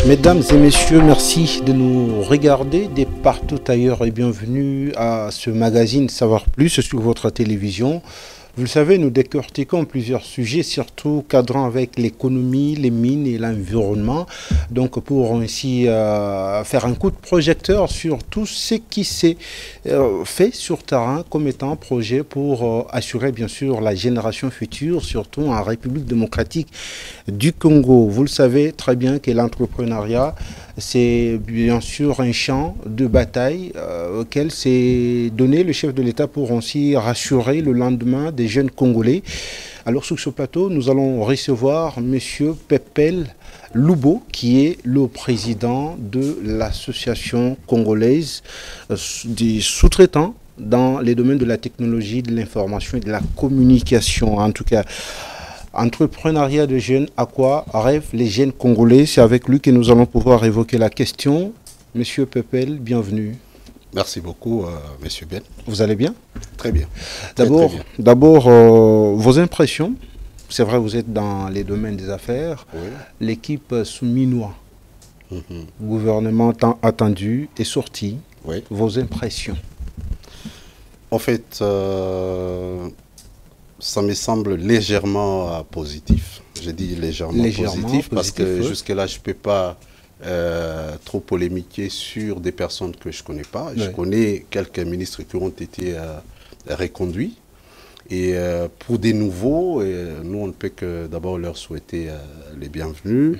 Mesdames et messieurs, merci de nous regarder de partout ailleurs et bienvenue à ce magazine Savoir Plus sur votre télévision. Vous le savez, nous décortiquons plusieurs sujets, surtout cadrant avec l'économie, les mines et l'environnement. Donc pour ainsi faire un coup de projecteur sur tout ce qui s'est fait sur terrain comme étant un projet pour assurer bien sûr la génération future, surtout en République démocratique du Congo. Vous le savez très bien que l'entrepreneuriat, c'est bien sûr un champ de bataille auquel s'est donné le chef de l'État pour ainsi rassurer le lendemain des jeunes Congolais. Alors sur ce plateau, nous allons recevoir M. Pepel Loubo, qui est le président de l'association congolaise des sous-traitants dans les domaines de la technologie, de l'information et de la communication. En tout cas, entrepreneuriat de jeunes, à quoi rêvent les jeunes Congolais? C'est avec lui que nous allons pouvoir évoquer la question. Monsieur Pepel, bienvenue. Merci beaucoup, Monsieur Ben. Vous allez bien? Très bien. D'abord, vos impressions. C'est vrai, vous êtes dans les domaines des affaires. Oui. L'équipe Souminois, gouvernement tant attendu, est sortie. Oui. Vos impressions? En fait, ça me semble légèrement positif. Je dis légèrement positif parce que jusque-là, je ne peux pas trop polémiquer sur des personnes que je ne connais pas. Oui. Je connais quelques ministres qui ont été reconduits. Et pour des nouveaux, nous, on ne peut que d'abord leur souhaiter les bienvenus.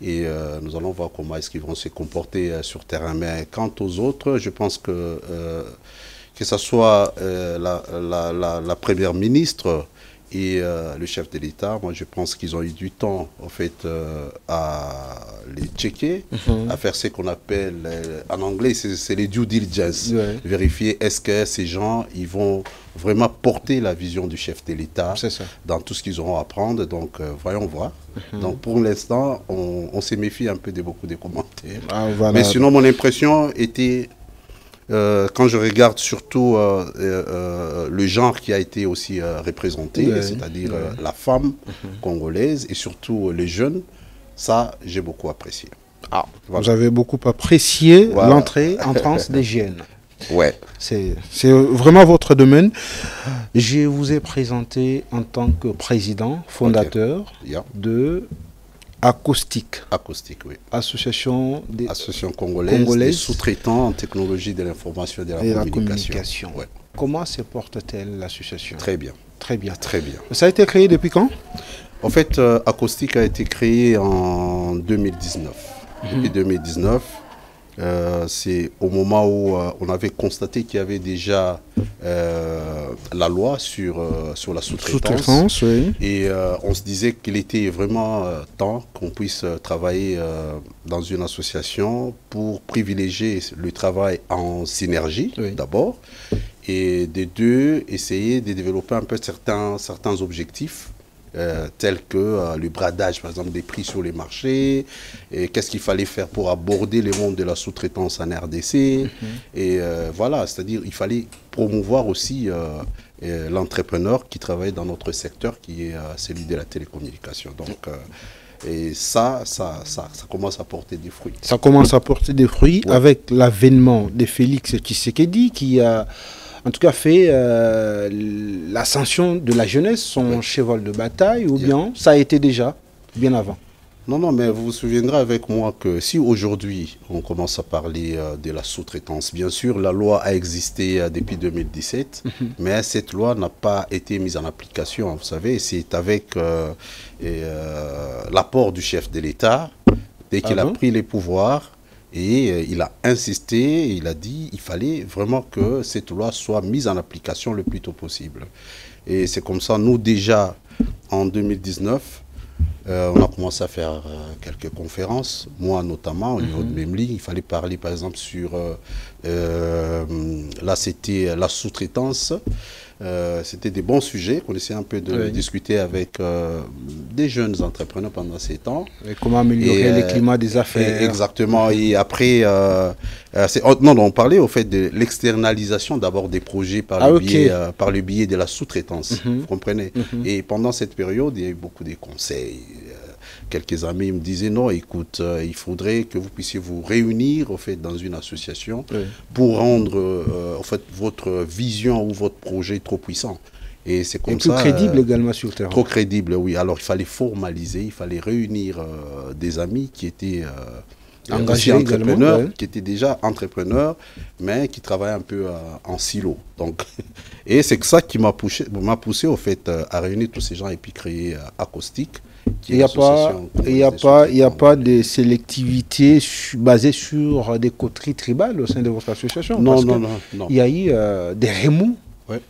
Et nous allons voir comment est-ce qu'ils vont se comporter sur terrain. Mais quant aux autres, je pense que ce soit la première ministre et le chef de l'État, moi je pense qu'ils ont eu du temps en fait à les checker, à faire ce qu'on appelle en anglais c'est les due diligence, vérifier est-ce que ces gens ils vont vraiment porter la vision du chef de l'État dans tout ce qu'ils auront à prendre. Donc voyons voir. Donc pour l'instant on se méfie un peu de beaucoup de commentaires. Voilà. Mais sinon mon impression était quand je regarde surtout le genre qui a été aussi représenté, c'est-à-dire la femme congolaise et surtout les jeunes, ça j'ai beaucoup apprécié. Ah, voilà. Vous avez beaucoup apprécié l'entrance des jeunes. Ouais. C'est vraiment votre domaine. Je vous ai présenté en tant que président fondateur de Acoustique. Acoustique, oui. Association congolaise des sous-traitants en technologie de l'information et de la communication. Ouais. Comment se porte-t-elle l'association? Très bien. Très bien. Très bien. Ça a été créé depuis quand? En fait, Acoustique a été créé en 2019. Depuis 2019, c'est au moment où on avait constaté qu'il y avait déjà la loi sur la sous-traitance. Oui. Et on se disait qu'il était vraiment temps qu'on puisse travailler dans une association pour privilégier le travail en synergie d'abord et de deux, essayer de développer un peu certains objectifs. Tels que le bradage, par exemple, des prix sur les marchés, et qu'est-ce qu'il fallait faire pour aborder le monde de la sous-traitance en RDC. Et voilà, c'est-à-dire il fallait promouvoir aussi l'entrepreneur qui travaille dans notre secteur, qui est celui de la télécommunication. Donc, et ça commence à porter des fruits. Ça commence à porter des fruits avec l'avènement de Félix Tshisekedi qui a en tout cas fait l'ascension de la jeunesse, son cheval de bataille, ou bien ça a été déjà bien avant? Non, mais vous vous souviendrez avec moi que si aujourd'hui on commence à parler de la sous-traitance, bien sûr la loi a existé depuis 2017, mais cette loi n'a pas été mise en application. Vous savez, c'est avec l'apport du chef de l'État, dès qu'il a pris les pouvoirs. Et il a insisté, il a dit qu'il fallait vraiment que cette loi soit mise en application le plus tôt possible. Et c'est comme ça, nous déjà, en 2019, on a commencé à faire quelques conférences, moi notamment, au niveau de Memli. Il fallait parler par exemple sur, là c'était la sous-traitance. C'était des bons sujets qu'on essayait un peu de discuter avec des jeunes entrepreneurs pendant ces temps. Et comment améliorer le climat des affaires. Exactement. Et après, on parlait au fait de l'externalisation d'abord des projets par le biais de la sous-traitance. Vous comprenez? Et pendant cette période, il y a eu beaucoup de conseils. quelques amis me disaient non, écoute, il faudrait que vous puissiez vous réunir au fait dans une association pour rendre en fait votre vision ou votre projet trop puissant. Et c'est comme ça. Plus crédible également sur le terrain. Trop crédible, oui. Alors il fallait formaliser, il fallait réunir des amis qui étaient engagés entrepreneurs, qui étaient déjà entrepreneurs, mais qui travaillaient un peu en silo. Donc, et c'est ça qui m'a poussé au fait à réunir tous ces gens et puis créer Acoustique. Il n'y a pas de sélectivité basée sur des coteries tribales au sein de votre association. Non, non. Il y a eu des remous. Ouais.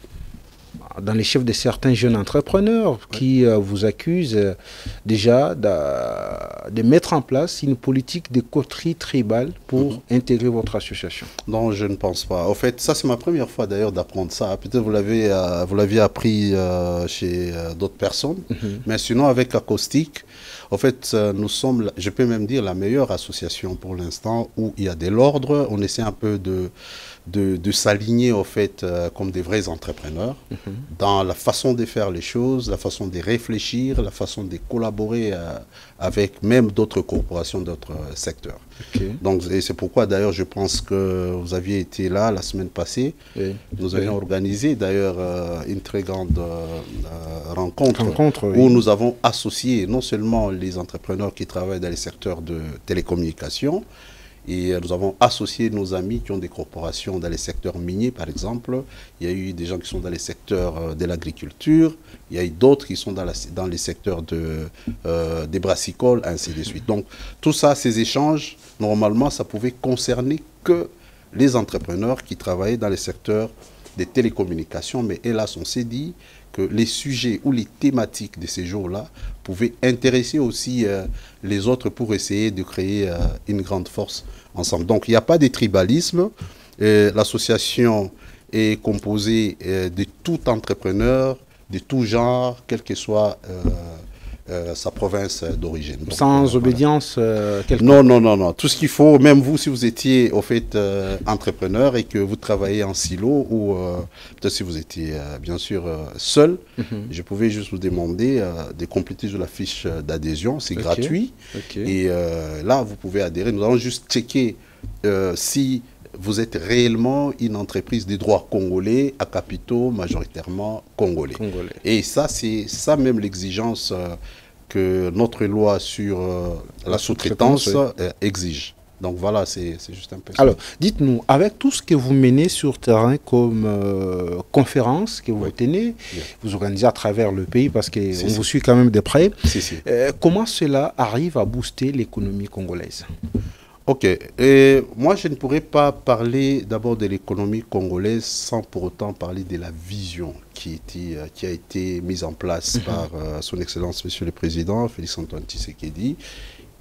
Dans les chefs de certains jeunes entrepreneurs qui vous accusent déjà de mettre en place une politique de coterie tribale pour intégrer votre association. Non, je ne pense pas. En fait, ça c'est ma première fois d'ailleurs d'apprendre ça. Peut-être vous l'aviez appris chez d'autres personnes, mais sinon avec Acoustique, en fait, nous sommes, je peux même dire, la meilleure association pour l'instant où il y a de l'ordre. On essaie un peu de s'aligner au fait comme des vrais entrepreneurs dans la façon de faire les choses, la façon de réfléchir, la façon de collaborer avec même d'autres corporations, d'autres secteurs. Donc, et c'est pourquoi d'ailleurs je pense que vous aviez été là la semaine passée. Nous avions organisé d'ailleurs une très grande rencontre où nous avons associé non seulement les entrepreneurs qui travaillent dans les secteurs de télécommunications, et nous avons associé nos amis qui ont des corporations dans les secteurs miniers, par exemple. Il y a eu des gens qui sont dans les secteurs de l'agriculture. Il y a eu d'autres qui sont dans les secteurs des brassicoles, ainsi de suite. Donc, tout ça, ces échanges, normalement, ça pouvait concerner que les entrepreneurs qui travaillaient dans les secteurs des télécommunications. Mais hélas, on s'est dit que les sujets ou les thématiques de ces jours-là pouvaient intéresser aussi les autres pour essayer de créer une grande force ensemble. Donc il n'y a pas de tribalisme. L'association est composée de tout entrepreneur, de tout genre, quel que soit sa province d'origine. Sans obédience Non. Tout ce qu'il faut, même vous, si vous étiez au fait entrepreneur et que vous travaillez en silo, ou peut-être si vous étiez bien sûr seul, je pouvais juste vous demander de compléter la fiche d'adhésion, c'est gratuit. Et là, vous pouvez adhérer. Nous allons juste checker si vous êtes réellement une entreprise des droits congolais à capitaux majoritairement congolais. Et ça, c'est ça même l'exigence que notre loi sur la sous-traitance exige. Donc voilà, c'est juste un peu ça. Alors, dites-nous, avec tout ce que vous menez sur terrain comme conférences que vous tenez, vous organisez à travers le pays parce qu'on vous suit quand même de près, comment cela arrive à booster l'économie congolaise ? Ok, et moi je ne pourrais pas parler d'abord de l'économie congolaise sans pour autant parler de la vision qui a été mise en place par son Excellence Monsieur le Président, Félix-Antoine Tshisekedi.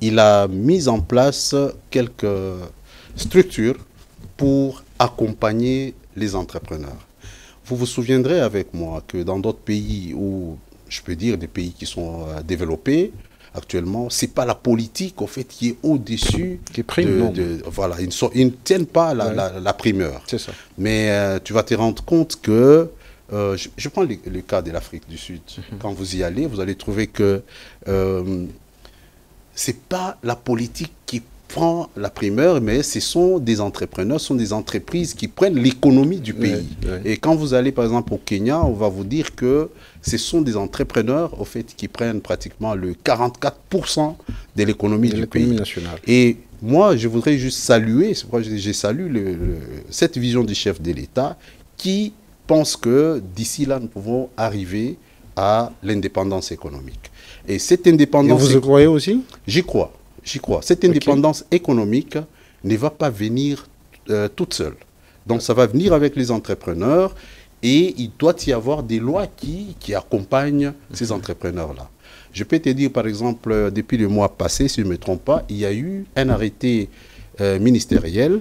Il a mis en place quelques structures pour accompagner les entrepreneurs. Vous vous souviendrez avec moi que dans d'autres pays où, je peux dire des pays qui sont développés, actuellement, ce n'est pas la politique au fait qui est au-dessus. Qui prime, voilà, ils ne tiennent pas la primeur. C'est ça. Mais tu vas te rendre compte que, je prends le cas de l'Afrique du Sud. Quand vous y allez, vous allez trouver que ce n'est pas la politique qui prend la primeur, mais ce sont des entrepreneurs, ce sont des entreprises qui prennent l'économie du pays. Et quand vous allez par exemple au Kenya, on va vous dire que ce sont des entrepreneurs au fait qui prennent pratiquement le 44% de l'économie du pays nationale. Et moi, je voudrais juste saluer, c'est pourquoi je salue cette vision du chef de l'État qui pense que d'ici là, nous pouvons arriver à l'indépendance économique. Et cette indépendance... Et vous y croyez aussi? J'y crois. J'y crois. Cette indépendance économique ne va pas venir toute seule. Donc ça va venir avec les entrepreneurs et il doit y avoir des lois qui accompagnent ces entrepreneurs-là. Je peux te dire par exemple, depuis le mois passé, si je ne me trompe pas, il y a eu un arrêté ministériel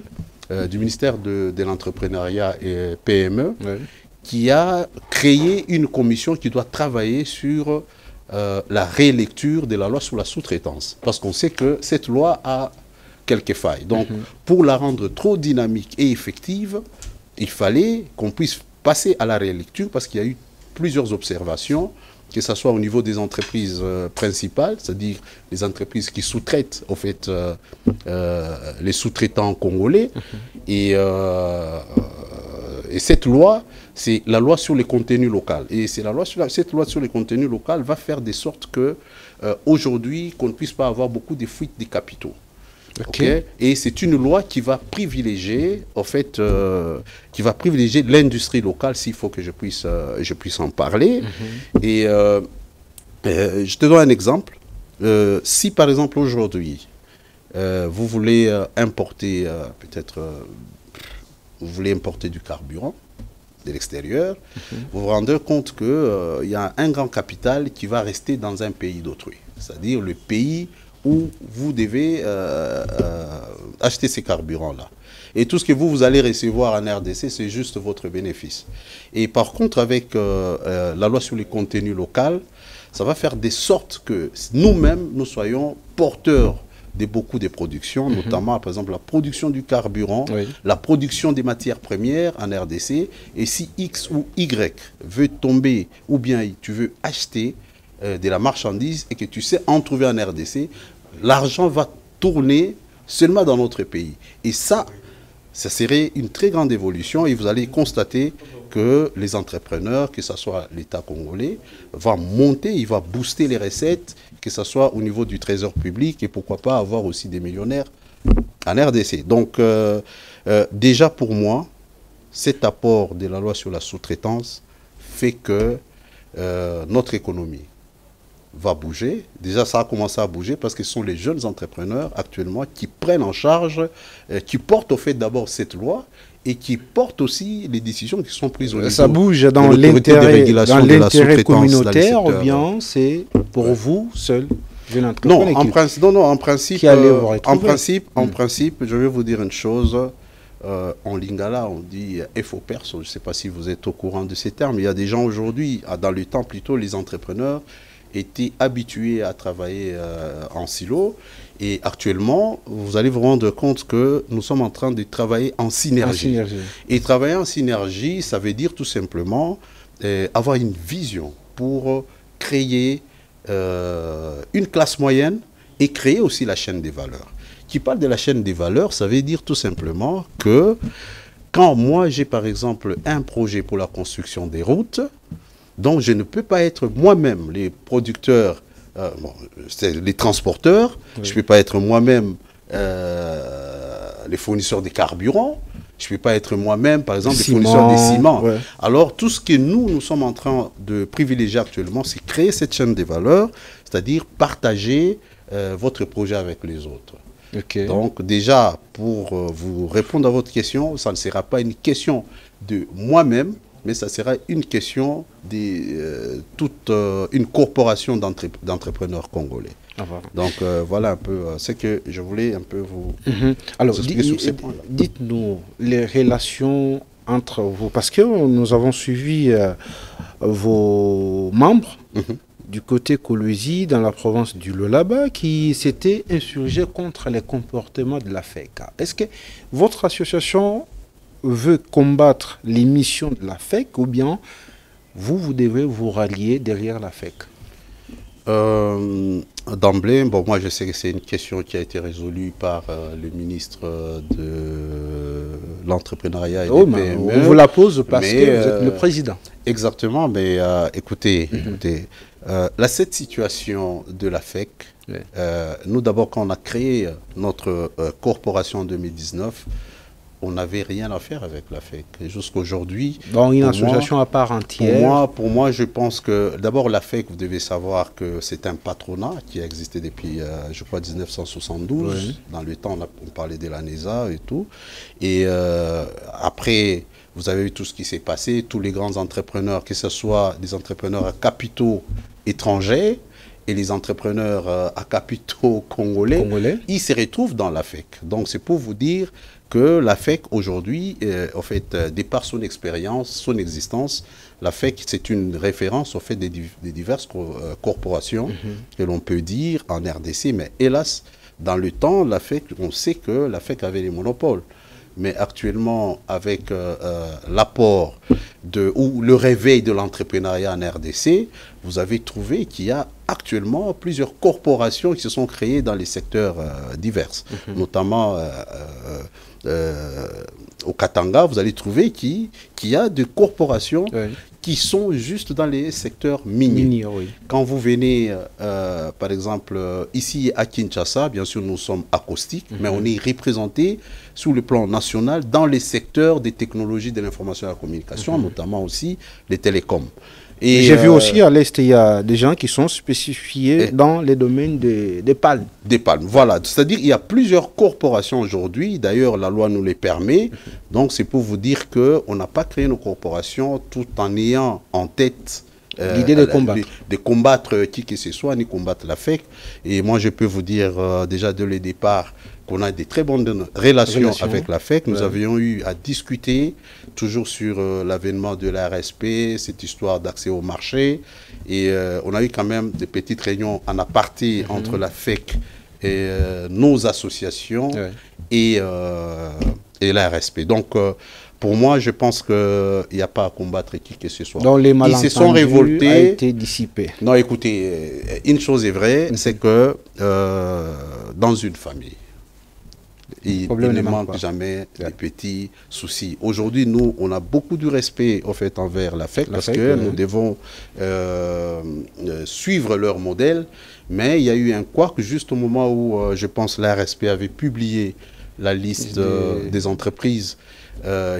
du ministère de l'entrepreneuriat et PME qui a créé une commission qui doit travailler sur la rélecture de la loi sur la sous-traitance. Parce qu'on sait que cette loi a quelques failles. Donc, pour la rendre trop dynamique et effective, il fallait qu'on puisse passer à la rélecture parce qu'il y a eu plusieurs observations que ce soit au niveau des entreprises principales, c'est-à-dire les entreprises qui sous-traitent, au fait, les sous-traitants congolais. Et cette loi, c'est la loi sur les contenus locaux. Et c'est cette loi sur les contenus locaux va faire de sorte que, aujourd'hui, qu'on ne puisse pas avoir beaucoup de fuites des capitaux. Okay. Et c'est une loi qui va privilégier, en fait, l'industrie locale, s'il faut que je puisse en parler. Et je te donne un exemple. Si, par exemple, aujourd'hui, vous voulez importer, vous voulez importer du carburant de l'extérieur, vous vous rendez compte qu'il y a un grand capital qui va rester dans un pays d'autrui. C'est-à-dire le pays où vous devez acheter ces carburants-là. Et tout ce que vous allez recevoir en RDC, c'est juste votre bénéfice. Et par contre, avec la loi sur les contenus locaux, ça va faire de sorte que nous-mêmes, nous soyons porteurs de beaucoup de productions, notamment, par exemple, la production du carburant, la production des matières premières en RDC. Et si X ou Y veut tomber, ou bien tu veux acheter de la marchandise et que tu sais en trouver en RDC, l'argent va tourner seulement dans notre pays. Et ça serait une très grande évolution. Et vous allez constater que les entrepreneurs, que ce soit l'État congolais, va monter, il va booster les recettes, que ce soit au niveau du trésor public et pourquoi pas avoir aussi des millionnaires en RDC. Donc, déjà pour moi, cet apport de la loi sur la sous-traitance fait que notre économie va bouger. Déjà, ça a commencé à bouger parce que ce sont les jeunes entrepreneurs actuellement qui prennent en charge, qui portent au fait d'abord cette loi et qui portent aussi les décisions qui sont prises au niveau. Ça bouge dans l'intérêt communautaire ou bien c'est pour vous seul? Non, en principe, je vais vous dire une chose. En lingala, on dit faux perso. Je ne sais pas si vous êtes au courant de ces termes. Il y a des gens aujourd'hui, dans le temps plutôt, les entrepreneurs étaient habitués à travailler en silo. Et actuellement, vous allez vous rendre compte que nous sommes en train de travailler en synergie. Et travailler en synergie, ça veut dire tout simplement avoir une vision pour créer une classe moyenne et créer aussi la chaîne des valeurs. Qui parle de la chaîne des valeurs, ça veut dire tout simplement que quand moi j'ai par exemple un projet pour la construction des routes, donc je ne peux pas être moi-même les producteurs, les transporteurs, je ne peux pas être moi-même les fournisseurs des carburants, je ne peux pas être moi-même par exemple les fournisseurs des ciments. Alors tout ce que nous sommes en train de privilégier actuellement, c'est créer cette chaîne des valeurs, c'est-à-dire partager votre projet avec les autres. Donc déjà, pour vous répondre à votre question, ça ne sera pas une question de moi-même, mais ça sera une question de toute une corporation d'entrepreneurs congolais. Donc voilà un peu ce que je voulais un peu vous expliquer sur ces points-là. Dites-nous les relations entre vous, parce que nous avons suivi vos membres du côté Kolwezi, dans la province du Lualaba, qui s'était insurgé contre les comportements de la FEC. Est-ce que votre association veut combattre les missions de la FEC ou bien vous devez vous rallier derrière la FEC? D'emblée, bon, moi je sais que c'est une question qui a été résolue par le ministre de l'entrepreneuriat et des PME. On vous la pose parce que vous êtes le président. Exactement, mais écoutez, cette situation de la FEC, nous d'abord quand on a créé notre corporation en 2019, on n'avait rien à faire avec la FEC. Jusqu'à aujourd'hui. Bon, une association à part entière. Pour moi, je pense que d'abord la FEC, vous devez savoir que c'est un patronat qui a existé depuis, je crois, 1972. Dans le temps, on parlait de la NESA et tout. Et après, vous avez vu tout ce qui s'est passé. Tous les grands entrepreneurs, que ce soit des entrepreneurs à capitaux étrangers et les entrepreneurs à capitaux congolais, ils se retrouvent dans la FEC. Donc, c'est pour vous dire que la FEC aujourd'hui, en fait, de par son expérience, son existence, la FEC c'est une référence au fait des diverses corporations que l'on peut dire en RDC, mais hélas, dans le temps, la FEC, on sait que la FEC avait les monopoles. mais actuellement, avec l'apport ou le réveil de l'entrepreneuriat en RDC, vous avez trouvé qu'il y a actuellement plusieurs corporations qui se sont créées dans les secteurs divers, notamment au Katanga, vous allez trouver qu'il y a des corporations qui sont juste dans les secteurs miniers. Oui. Quand vous venez, par exemple, ici à Kinshasa, bien sûr nous sommes acoustiques, mais on est représenté sous le plan national dans les secteurs des technologies de l'information et de la communication, notamment aussi les télécoms. Et j'ai vu aussi à l'Est, il y a des gens qui sont spécifiés dans les domaines des palmes. Des palmes, voilà. C'est-à-dire qu'il y a plusieurs corporations aujourd'hui. D'ailleurs, la loi nous les permet. Donc, c'est pour vous dire qu'on n'a pas créé nos corporations tout en ayant en tête l'idée de combattre qui que ce soit, ni combattre la FEC. Et moi, je peux vous dire déjà dès le départ qu'on a des très bonnes relations avec la FEC. Nous avions eu à discuter toujours sur l'avènement de la RSP, cette histoire d'accès au marché. Et on a eu quand même des petites réunions en aparté entre la FEC et nos associations et la RSP. Donc, pour moi, je pense qu'il n'y a pas à combattre qui que ce soit. Donc les malentendus ils se sont révoltés. A été dissipés. Non, écoutez, une chose est vraie, c'est que dans une famille, il ne manque jamais des petits soucis. Aujourd'hui, nous, on a beaucoup de respect au fait, envers la FEC parce que nous devons suivre leur modèle. Mais il y a eu un couac juste au moment où, je pense, la RSP avait publié la liste des entreprises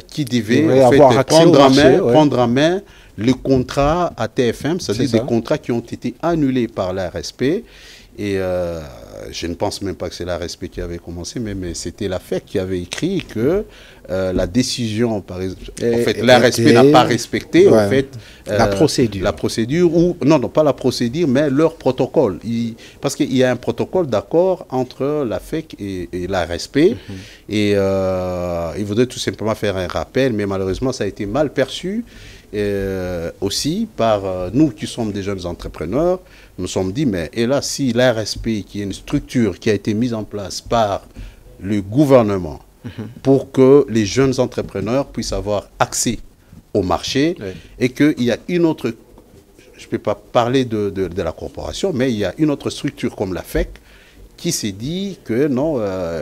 qui devaient en fait, prendre en main le contrat à TFM, c'est-à-dire des contrats qui ont été annulés par la RSP. Et je ne pense même pas que c'est la RSP qui avait commencé, mais c'était la FEC qui avait écrit que la décision, par exemple, en fait, la RSP n'a pas respecté en fait, la procédure. La procédure, ou non, pas la procédure, mais leur protocole. Parce qu'il y a un protocole d'accord entre la FEC et la RSP. Et ils voudraient tout simplement faire un rappel, mais malheureusement, ça a été mal perçu. Aussi par nous qui sommes des jeunes entrepreneurs, nous sommes dit, mais et là, si la RSP, qui est une structure qui a été mise en place par le gouvernement pour que les jeunes entrepreneurs puissent avoir accès au marché et qu'il y a une autre, je ne peux pas parler de la corporation, mais il y a une autre structure comme la FEC qui s'est dit que non,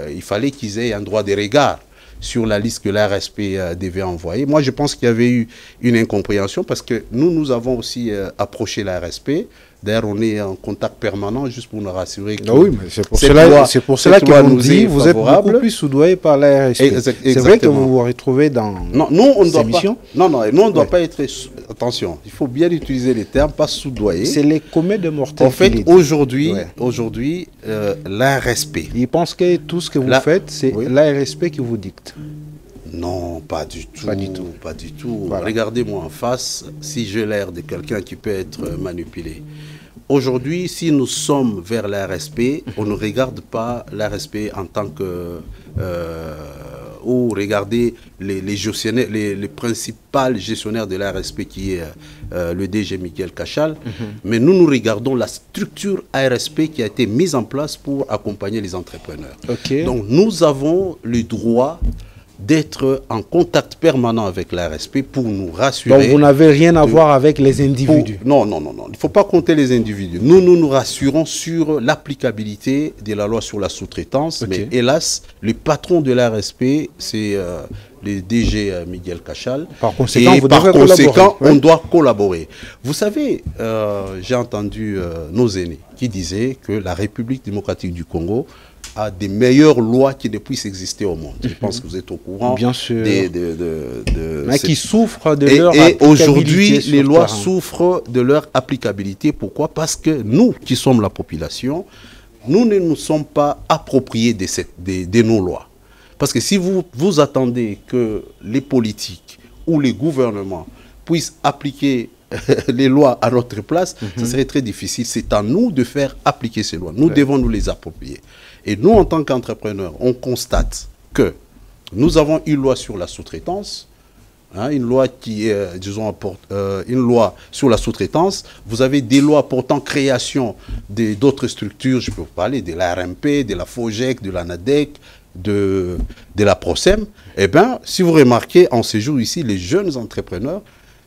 il fallait qu'ils aient un droit de regard sur la liste que la RSP devait envoyer. Moi, je pense qu'il y avait eu une incompréhension parce que nous avons aussi approché la RSP. D'ailleurs, on est en contact permanent juste pour nous rassurer que oui, mais c'est pour cela qu'ils nous dit vous êtes beaucoup plus soudoyé par la RSP. C'est vrai que vous vous retrouvez dans ces missions. Nous, on ne doit pas être... Attention, il faut bien utiliser les termes, pas soudoyer. C'est les communs de mortels. En fait, aujourd'hui, la RSP... Ils pensent que tout ce que vous faites, c'est la RSP qui vous dicte. Non, pas du tout. Pas du tout. Pas du tout. Voilà. Regardez-moi en face, si j'ai l'air de quelqu'un qui peut être manipulé. Aujourd'hui, si nous sommes vers la RSP, on ne regarde pas la RSP en tant que... ou regarder les principaux gestionnaires de la RSP qui est le DG Miguel Cachal. Mais nous regardons la structure ARSP qui a été mise en place pour accompagner les entrepreneurs. Donc nous avons le droit d'être en contact permanent avec la RSP pour nous rassurer. Donc vous n'avez rien à voir avec les individus. Non. Il ne faut pas compter les individus. Nous rassurons sur l'applicabilité de la loi sur la sous-traitance. Mais hélas, le patron de la RSP, c'est le DG Miguel Cachal. Par conséquent, on doit collaborer. Vous savez, j'ai entendu nos aînés qui disaient que la République démocratique du Congo a des meilleures lois qui ne puissent exister au monde. Je pense que vous êtes au courant. Bien sûr. Mais qui souffrent de leur applicabilité. Et aujourd'hui, les lois souffrent de leur applicabilité. Pourquoi? Parce que nous, qui sommes la population, nous ne nous sommes pas appropriés de nos lois. Parce que si vous attendez que les politiques ou les gouvernements puissent appliquer les lois à notre place, ça serait très difficile. C'est à nous de faire appliquer ces lois. Nous devons nous les approprier. Et nous, en tant qu'entrepreneurs, on constate que nous avons une loi sur la sous-traitance, une loi qui est, disons, une loi sur la sous-traitance. Vous avez des lois portant création d'autres structures, je peux vous parler de la RMP, de la FOGEC, de la NADEC, de la PROSEM, eh bien, si vous remarquez, en ces jours ici, les jeunes entrepreneurs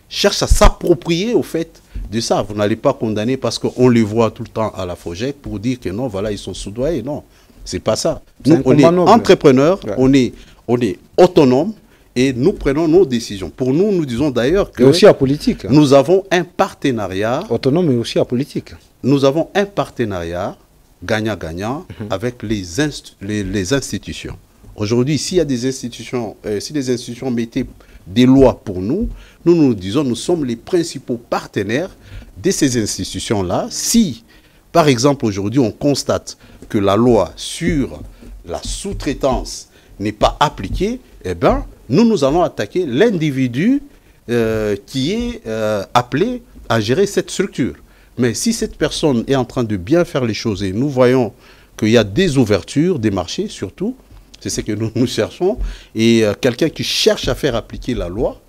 cherchent à s'approprier au fait de ça. Vous n'allez pas condamner parce qu'on les voit tout le temps à la FOGEC pour dire que non, voilà, ils sont soudoyés. Non, c'est pas ça. Nous, on est entrepreneurs, on est autonomes et nous prenons nos décisions. Pour nous, nous disons d'ailleurs que... Et aussi apolitique. Nous avons un partenariat... Autonome et aussi apolitique. Nous avons un partenariat gagnant-gagnant avec les institutions. Aujourd'hui, s'il y a des institutions, si les institutions mettaient des lois pour nous, nous disons nous sommes les principaux partenaires de ces institutions-là. Si, par exemple, aujourd'hui, on constate que la loi sur la sous-traitance n'est pas appliquée, eh bien, nous allons attaquer l'individu qui est appelé à gérer cette structure. Mais si cette personne est en train de bien faire les choses et nous voyons qu'il y a des ouvertures, des marchés surtout, c'est ce que nous cherchons, et quelqu'un qui cherche à faire appliquer la loi,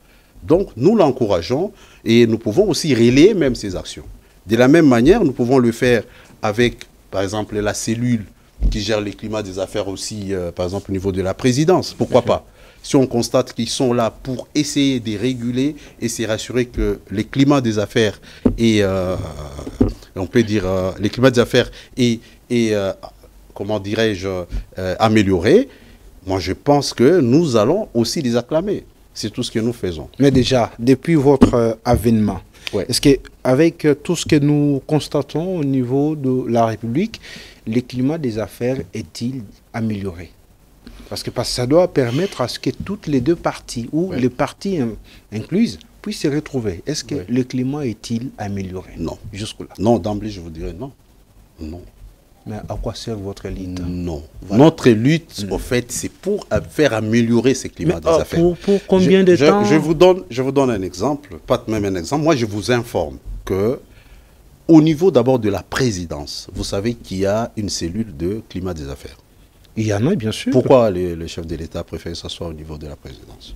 donc nous l'encourageons et nous pouvons aussi relayer même ces actions. De la même manière, nous pouvons le faire avec, par exemple, la cellule qui gère les climats des affaires aussi, par exemple, au niveau de la présidence. Pourquoi pas? Si on constate qu'ils sont là pour essayer de réguler et se rassurer que les climats des affaires et on peut dire les climats des affaires et comment dirais-je améliorés, moi je pense que nous allons aussi les acclamer. C'est tout ce que nous faisons. Mais déjà, depuis votre avènement, est-ce qu'avec tout ce que nous constatons au niveau de la République, le climat des affaires est-il amélioré? Parce que ça doit permettre à ce que toutes les deux parties, ou les parties incluses, puissent se retrouver. Est-ce que le climat est-il amélioré? Non. Jusque-là? Non, d'emblée, je vous dirais non. Non. Mais à quoi sert votre lutte? Non. Voilà. Notre lutte, au fait, c'est pour faire améliorer ces climats des affaires. Pour combien de temps? Je vous donne un exemple, pas même un exemple. Moi, je vous informe que au niveau d'abord de la présidence, vous savez qu'il y a une cellule de climat des affaires. Il y en a, bien sûr. Pourquoi le chef de l'État préfère s'asseoir au niveau de la présidence?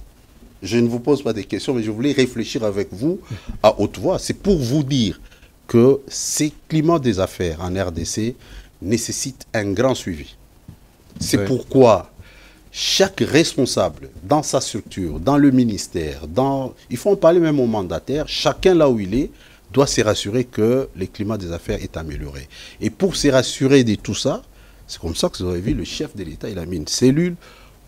Je ne vous pose pas des questions, mais je voulais réfléchir avec vous à haute voix. C'est pour vous dire que ces climats des affaires en RDC nécessitent un grand suivi. C'est pourquoi chaque responsable dans sa structure, dans le ministère, il faut en parler même au mandataire, chacun là où il est, doit se rassurer que le climat des affaires est amélioré. Et pour se rassurer de tout ça, c'est comme ça que vous avez vu, le chef de l'État, il a mis une cellule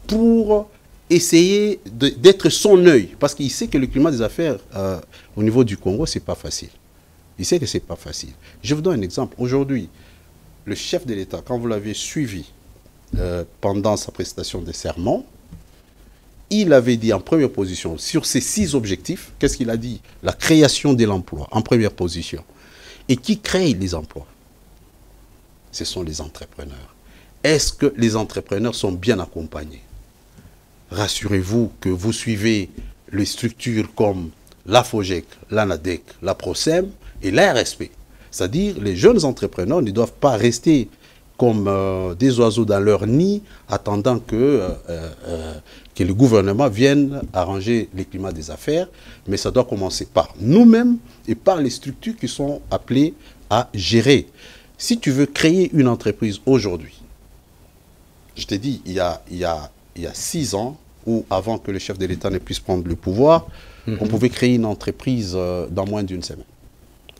pour essayer d'être son œil. Parce qu'il sait que le climat des affaires au niveau du Congo, ce n'est pas facile. Il sait que ce n'est pas facile. Je vous donne un exemple. Aujourd'hui, le chef de l'État, quand vous l'avez suivi pendant sa prestation de serment, il avait dit en première position, sur ces 6 objectifs, qu'est-ce qu'il a dit? La création de l'emploi, en première position. Et qui crée les emplois? Ce sont les entrepreneurs. Est-ce que les entrepreneurs sont bien accompagnés? Rassurez-vous que vous suivez les structures comme la FOGEC, l'ANADEC, la PROSEM et l'ARSP. C'est-à-dire les jeunes entrepreneurs ne doivent pas rester comme des oiseaux dans leur nid, attendant que le gouvernement vienne arranger les climats des affaires, mais ça doit commencer par nous-mêmes et par les structures qui sont appelées à gérer. Si tu veux créer une entreprise aujourd'hui, je t'ai dit, il y a 6 ans, ou avant que le chef de l'État ne puisse prendre le pouvoir, on pouvait créer une entreprise dans moins d'une semaine.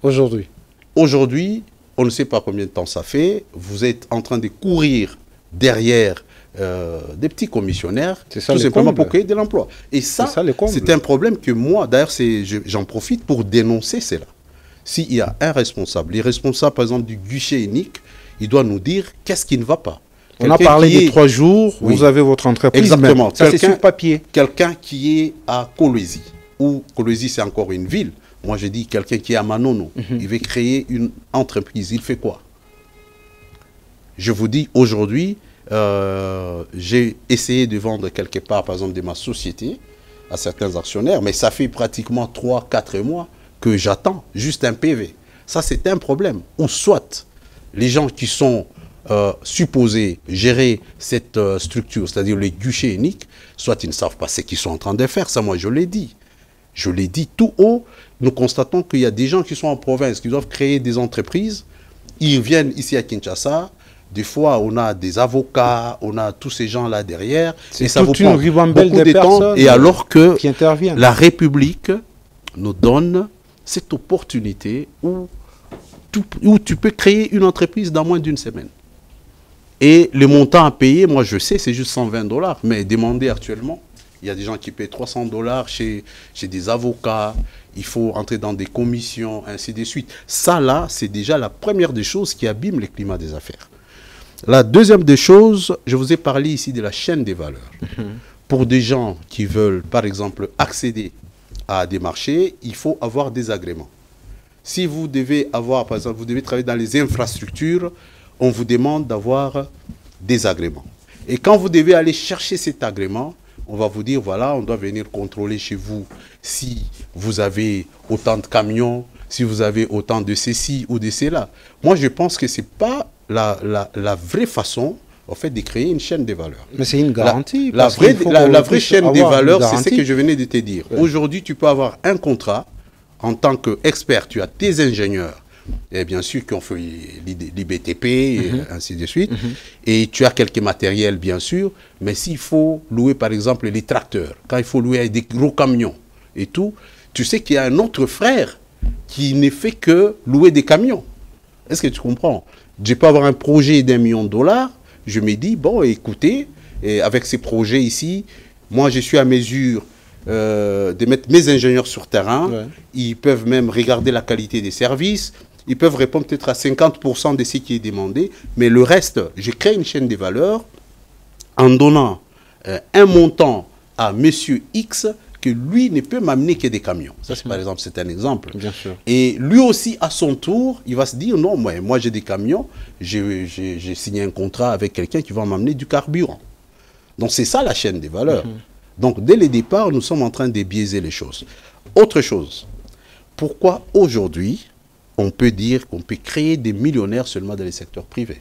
Aujourd'hui? Aujourd'hui, on ne sait pas combien de temps ça fait. Vous êtes en train de courir derrière des petits commissionnaires, tout simplement pour créer de l'emploi. Et ça, c'est un problème que moi, d'ailleurs, j'en profite pour dénoncer cela. S'il y a un responsable, les responsables, par exemple, du guichet unique, il doit nous dire qu'est-ce qui ne va pas. On a parlé de 3 jours, vous avez votre entreprise. Exactement. Ça, c'est sur papier. Quelqu'un qui est à Kolwezi, ou Kolwezi, c'est encore une ville. Moi, je dis quelqu'un qui est à Manono, il veut créer une entreprise. Il fait quoi? Je vous dis, aujourd'hui, j'ai essayé de vendre quelque part, par exemple, de ma société à certains actionnaires, mais ça fait pratiquement 3-4 mois que j'attends juste un PV. Ça, c'est un problème. Ou soit, les gens qui sont supposés gérer cette structure, c'est-à-dire les guichets uniques, soit ils ne savent pas ce qu'ils sont en train de faire. Ça, moi, je l'ai dit. Je l'ai dit tout haut. Nous constatons qu'il y a des gens qui sont en province, qui doivent créer des entreprises. Ils viennent ici à Kinshasa. Des fois, on a des avocats, on a tous ces gens-là derrière. Et ça vous prend beaucoup de temps. Et alors que la République nous donne cette opportunité où tu peux créer une entreprise dans moins d'une semaine. Et le montant à payer, moi je sais, c'est juste 120 $. Mais demandez actuellement, il y a des gens qui payent 300 $ chez des avocats. Il faut entrer dans des commissions, ainsi de suite. Ça, là, c'est déjà la première des choses qui abîme le climat des affaires. La deuxième des choses, je vous ai parlé ici de la chaîne des valeurs. Pour des gens qui veulent, par exemple, accéder à des marchés, il faut avoir des agréments. Si vous devez avoir, par exemple, vous devez travailler dans les infrastructures, on vous demande d'avoir des agréments. Et quand vous devez aller chercher cet agrément, on va vous dire, voilà, on doit venir contrôler chez vous si vous avez autant de camions, si vous avez autant de ceci ou de cela. Moi, je pense que ce n'est pas la vraie façon, en fait, de créer une chaîne des valeurs. Mais c'est une garantie. La vraie chaîne des valeurs, c'est ce que je venais de te dire. Ouais. Aujourd'hui, tu peux avoir un contrat en tant qu'expert. Tu as tes ingénieurs, et bien sûr, qui ont fait l'IBTP, et ainsi de suite. Et tu as quelques matériels, bien sûr. Mais s'il faut louer, par exemple, les tracteurs, quand il faut louer des gros camions et tout, tu sais qu'il y a un autre frère qui ne fait que louer des camions. Est-ce que tu comprends? Je peux avoir un projet d'1 million de $. Je me dis, bon, écoutez, avec ces projets ici, moi, je suis à mesure de mettre mes ingénieurs sur terrain. Ouais. Ils peuvent même regarder la qualité des services. Ils peuvent répondre peut-être à 50% de ce qui est demandé. Mais le reste, je crée une chaîne de valeur en donnant un montant à monsieur X que lui ne peut m'amener que des camions. Ça, par exemple, c'est un exemple. Bien sûr. Et lui aussi, à son tour, il va se dire, non, moi j'ai des camions, j'ai signé un contrat avec quelqu'un qui va m'amener du carburant. Donc, c'est ça la chaîne des valeurs. Donc, dès le départ, nous sommes en train de biaiser les choses. Autre chose, pourquoi aujourd'hui, on peut dire qu'on peut créer des millionnaires seulement dans les secteurs privés?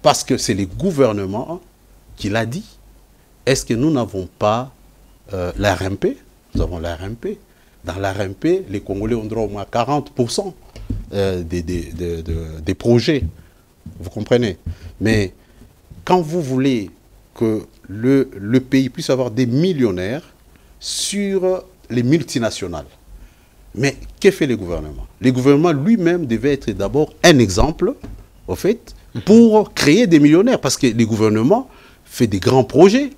Parce que c'est le gouvernement qui l'a dit. Est-ce que nous n'avons pas la RMP? Nous avons la RMP. Dans la RMP, les Congolais ont droit au moins 40% des projets. Vous comprenez? Mais quand vous voulez que le pays puisse avoir des millionnaires sur les multinationales, mais que fait le gouvernement? Le gouvernement lui-même devait être d'abord un exemple, au fait, pour créer des millionnaires. Parce que le gouvernement fait des grands projets,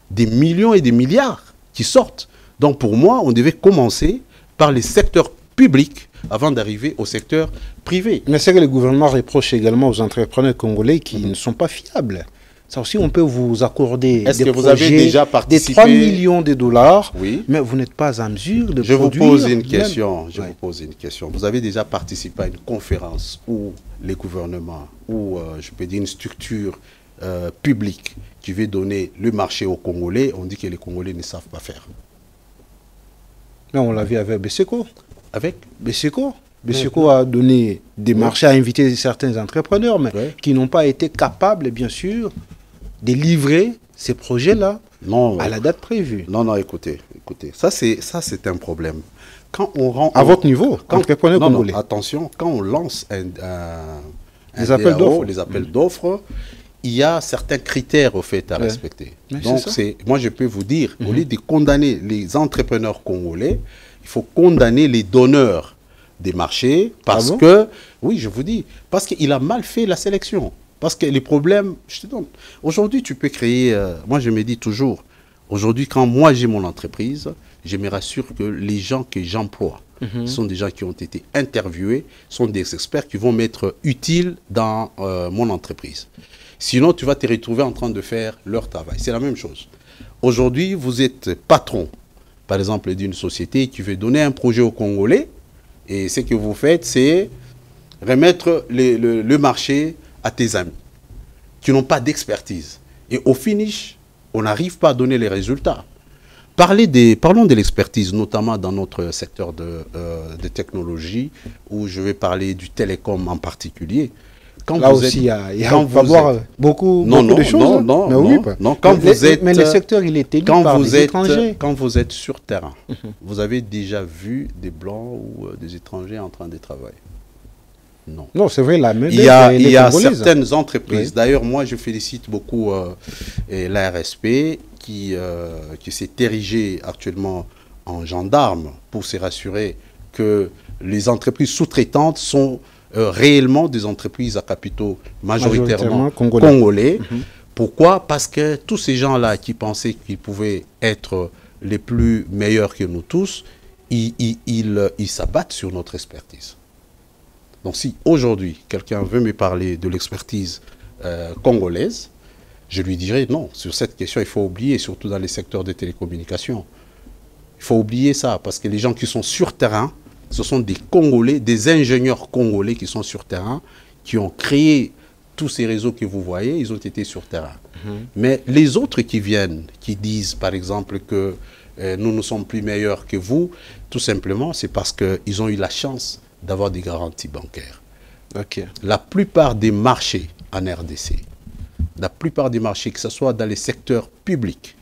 des millions et des milliards qui sortent. Donc pour moi, on devait commencer par les secteurs publics avant d'arriver au secteur privé. Mais c'est que le gouvernement reproche également aux entrepreneurs congolais qui ne sont pas fiables. Ça aussi, on peut vous accorder des projets des 3 millions de $, oui, mais vous n'êtes pas en mesure de produire. Je vous pose une question. Vous avez déjà participé à une conférence où les gouvernements, ou je peux dire une structure publique qui veut donner le marché aux Congolais, on dit que les Congolais ne savent pas faire. Mais on l'a vu avec Beseko. Avec Beseko. Beseko a donné des marchés, a invité certains entrepreneurs, mais qui n'ont pas été capables, bien sûr, de livrer ces projets-là à la date prévue. Non, écoutez. Ça, c'est un problème. Quand on rend... À votre niveau, entrepreneur congolais. Non, attention, quand on lance les appels d'offres, il y a certains critères au fait à respecter. Donc, moi, je peux vous dire, au lieu de condamner les entrepreneurs congolais, il faut condamner les donneurs des marchés parce que, oui, je vous dis, parce qu'il a mal fait la sélection. Parce que les problèmes, je te donne. Aujourd'hui, tu peux créer, moi je me dis toujours, aujourd'hui, quand moi j'ai mon entreprise, je me rassure que les gens que j'emploie sont des gens qui ont été interviewés, sont des experts qui vont m'être utiles dans mon entreprise. Sinon, tu vas te retrouver en train de faire leur travail. C'est la même chose. Aujourd'hui, vous êtes patron, par exemple, d'une société qui veut donner un projet aux Congolais, et ce que vous faites, c'est remettre le marché à tes amis qui n'ont pas d'expertise. Et au finish, on n'arrive pas à donner les résultats. Parlons de l'expertise, notamment dans notre secteur de technologie, où je vais parler du télécom en particulier. Là aussi, il y a beaucoup de choses. Mais le secteur, il est élu par les étrangers. Quand vous êtes sur terrain, vous avez déjà vu des Blancs ou des étrangers en train de travailler? Non. Non, c'est vrai, la main il y a certaines entreprises. Oui. D'ailleurs, moi, je félicite beaucoup l'ARSP qui s'est érigée actuellement en gendarme pour se rassurer que les entreprises sous-traitantes sont réellement des entreprises à capitaux majoritairement congolais. Pourquoi? Parce que tous ces gens-là qui pensaient qu'ils pouvaient être les plus meilleurs que nous tous, ils s'abattent sur notre expertise. Donc si aujourd'hui, quelqu'un veut me parler de l'expertise congolaise, je lui dirais non, sur cette question, il faut oublier, surtout dans les secteurs des télécommunications. Il faut oublier ça, parce que les gens qui sont sur terrain, ce sont des Congolais, des ingénieurs congolais qui sont sur terrain, qui ont créé tous ces réseaux que vous voyez, ils ont été sur terrain. Mais les autres qui viennent, qui disent par exemple que nous ne sommes plus meilleurs que vous, tout simplement, c'est parce qu'ils ont eu la chance d'avoir des garanties bancaires. La plupart des marchés en RDC, la plupart des marchés, que ce soit dans les secteurs publics,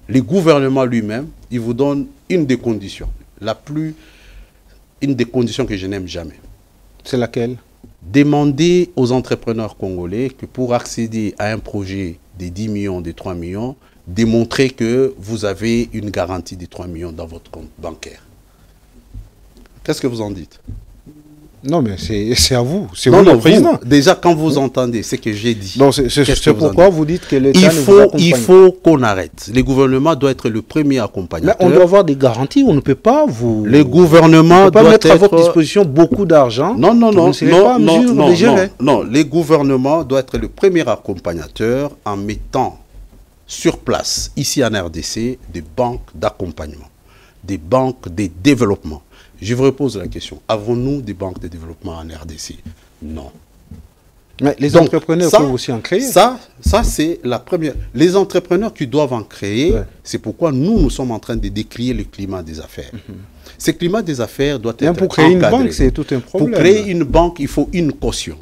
les gouvernements lui-même, ils vous donnent une des conditions, une des conditions que je n'aime jamais. C'est laquelle? Demander aux entrepreneurs congolais que pour accéder à un projet des 10 millions, des 3 millions, démontrer que vous avez une garantie des 3 millions dans votre compte bancaire. Qu'est-ce que vous en dites? Non, mais c'est à vous. C'est vous le président. Déjà, quand vous entendez ce que j'ai dit... C'est pourquoi vous dites que l'État il faut qu'on arrête. Le gouvernement doit être le premier accompagnateur. Là, on doit avoir des garanties. On ne peut pas vous... Le gouvernement doit mettre à votre disposition beaucoup d'argent. Non. Le gouvernement doit être le premier accompagnateur en mettant sur place, ici en RDC, des banques d'accompagnement, des banques de développement. Je vous repose la question, avons-nous des banques de développement en RDC? Non. Mais les entrepreneurs peuvent aussi en créer. Ça c'est la première. Les entrepreneurs qui doivent en créer, c'est pourquoi nous sommes en train de décrire le climat des affaires. Ce climat des affaires doit être pour créer encadré. Une banque, c'est tout un problème. Pour créer une banque, il faut une caution.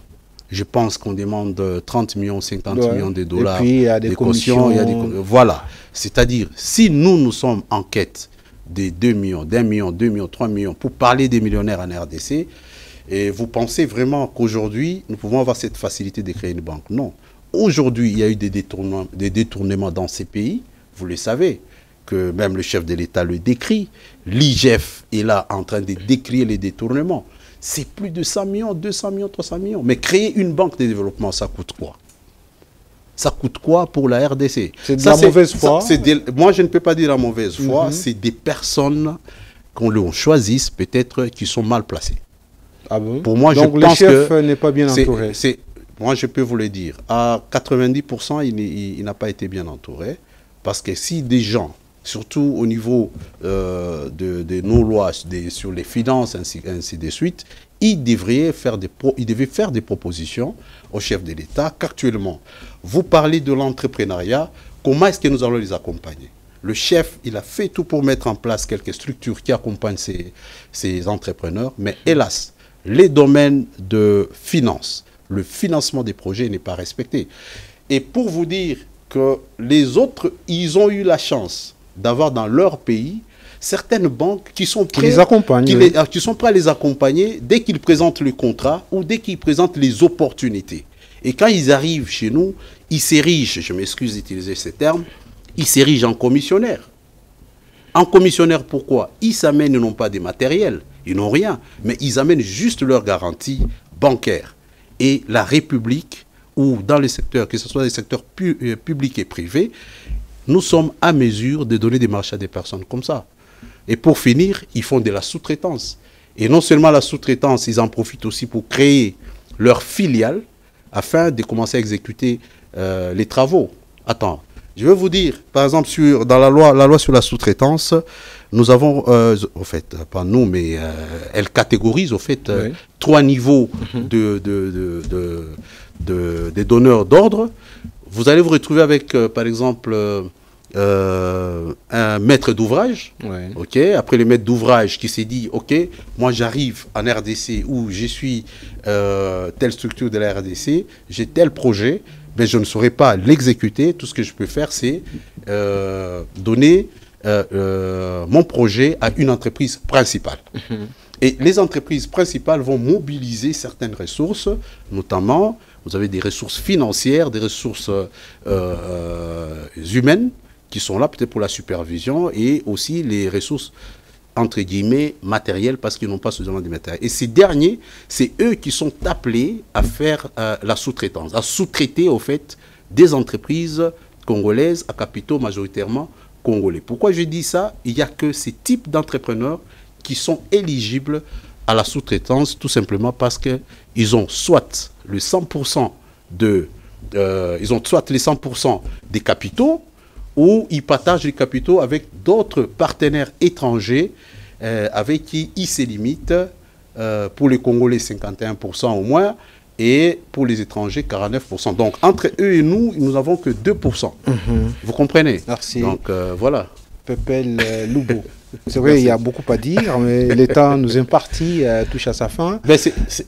Je pense qu'on demande 30 millions, 50 millions de dollars. Et puis, il y a des commissions. Voilà. C'est-à-dire, si nous sommes en quête des 2 millions, d'1 million, 2 millions, 3 millions, pour parler des millionnaires en RDC, et vous pensez vraiment qu'aujourd'hui, nous pouvons avoir cette facilité de créer une banque? Non. Aujourd'hui, il y a eu des détournements dans ces pays, vous le savez, que même le chef de l'État le décrit. L'IGF est là en train de décrire les détournements. C'est plus de 100 millions, 200 millions, 300 millions. Mais créer une banque de développement, ça coûte quoi? Ça coûte quoi pour la RDC? C'est de la mauvaise foi. Moi, je ne peux pas dire la mauvaise foi. C'est des personnes qu'on choisit peut-être qui sont mal placées. Ah bon? Pour moi, donc le chef n'est pas bien entouré. Moi, je peux vous le dire. À 90%, il n'a pas été bien entouré. Parce que si des gens, surtout au niveau de nos lois sur les finances, ainsi de suite, il devait faire des propositions au chef de l'État qu'actuellement, vous parlez de l'entrepreneuriat, comment est-ce que nous allons les accompagner? Le chef, il a fait tout pour mettre en place quelques structures qui accompagnent ces entrepreneurs, mais hélas, les domaines de finance, le financement des projets n'est pas respecté. Et pour vous dire que les autres, ils ont eu la chance d'avoir dans leur pays certaines banques qui sont prêtes qui sont prêts à les accompagner dès qu'ils présentent le contrat ou dès qu'ils présentent les opportunités. Et quand ils arrivent chez nous, ils s'érigent, je m'excuse d'utiliser ces termes, ils s'érigent en commissionnaires. En commissionnaire, pourquoi? Ils s'amènent non pas des matériels, ils n'ont rien, mais ils amènent juste leur garantie bancaire. Et la République, ou dans les secteurs, que ce soit les secteurs publics et privés, nous sommes à mesure de donner des marchés à des personnes comme ça. Et pour finir, ils font de la sous-traitance. Et non seulement la sous-traitance, ils en profitent aussi pour créer leur filiale afin de commencer à exécuter les travaux. Attends, je vais vous dire, par exemple, dans la loi sur la sous-traitance, nous avons, au fait, pas nous, mais elle catégorise, au fait, 3 niveaux des donneurs d'ordre. Vous allez vous retrouver avec, par exemple, un maître d'ouvrage, après le maître d'ouvrage qui s'est dit, ok, moi j'arrive en RDC où je suis telle structure de la RDC, j'ai tel projet, mais je ne saurais pas l'exécuter. Tout ce que je peux faire, c'est donner mon projet à une entreprise principale. Et les entreprises principales vont mobiliser certaines ressources, notamment, vous avez des ressources financières, des ressources humaines qui sont là peut-être pour la supervision et aussi les ressources entre guillemets matérielles parce qu'ils n'ont pas suffisamment de matériel. Et ces derniers, c'est eux qui sont appelés à faire la sous-traitance, à sous-traiter au fait des entreprises congolaises à capitaux majoritairement congolais. Pourquoi je dis ça? Il n'y a que ces types d'entrepreneurs qui sont éligibles à la sous-traitance, tout simplement parce qu'ils ont soit le 100% des capitaux, ou ils partagent les capitaux avec d'autres partenaires étrangers avec qui ils se limitent, pour les Congolais 51% au moins, et pour les étrangers 49%. Donc entre eux et nous n'avons que 2%. Vous comprenez? Merci. Donc voilà. Pepel Lubo. C'est vrai, il y a beaucoup à dire, mais l'État nous imparti touche à sa fin.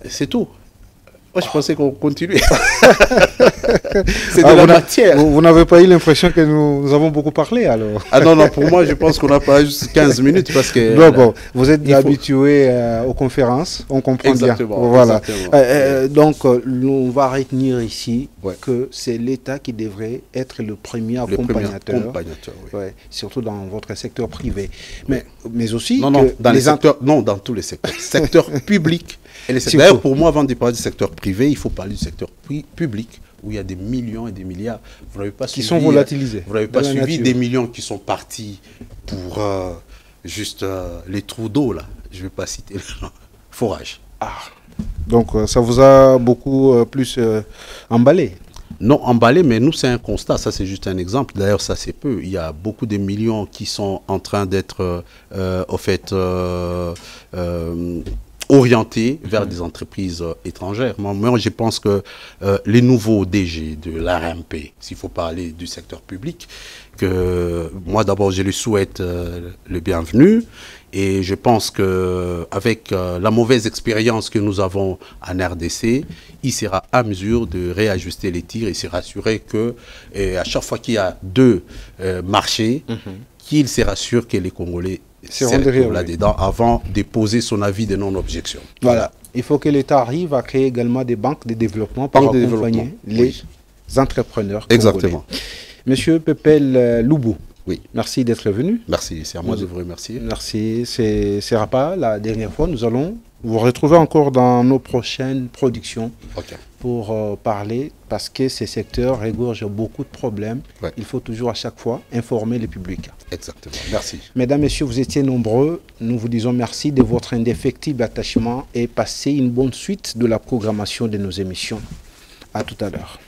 C'est tout. Moi, je pensais qu'on continuait. C'est de la matière. Vous n'avez pas eu l'impression que nous avons beaucoup parlé, alors? Ah non, non, pour moi, je pense qu'on n'a pas juste 15 minutes parce que... Non, bon, vous êtes habitué aux conférences, on comprend exactement, bien. Voilà. Exactement. Donc, on va retenir ici que c'est l'État qui devrait être le premier accompagnateur. Surtout dans votre secteur privé. Mais aussi... Non, dans tous les secteurs. Secteur public. D'ailleurs, pour moi, avant de parler du secteur privé, il faut parler du secteur public, où il y a des millions et des milliards. Vous n'avez pas qui sont volatilisés. Vous n'avez pas suivi des millions qui sont partis pour juste les trous d'eau, là. Je ne vais pas citer le forage. Donc, ça vous a beaucoup plus emballé? Non, emballé, mais nous, c'est un constat. Ça, c'est juste un exemple. D'ailleurs, ça, c'est peu. Il y a beaucoup de millions qui sont en train d'être, au fait... orientés vers des entreprises étrangères. Moi, je pense que les nouveaux DG de l'ARMP, s'il faut parler du secteur public, que moi d'abord je lui souhaite le bienvenu, et je pense qu'avec la mauvaise expérience que nous avons en RDC, il sera à mesure de réajuster les tirs et se rassurer que à chaque fois qu'il y a deux marchés, qu'il se rassure que les Congolais là-dedans avant de poser son avis de non-objection. Voilà. Il faut que l'État arrive à créer également des banques de développement pour accompagner les entrepreneurs. Exactement. Congolais. Monsieur Pepel Lubo, oui. Merci d'être venu. Merci, c'est à moi de vous remercier. Merci, ce ne sera pas la dernière fois. Nous allons vous retrouver encore dans nos prochaines productions pour parler, parce que ces secteurs regorgent beaucoup de problèmes. Il faut toujours à chaque fois informer le public. Exactement, merci. Mesdames, Messieurs, vous étiez nombreux. Nous vous disons merci de votre indéfectible attachement et passez une bonne suite de la programmation de nos émissions. À tout à l'heure.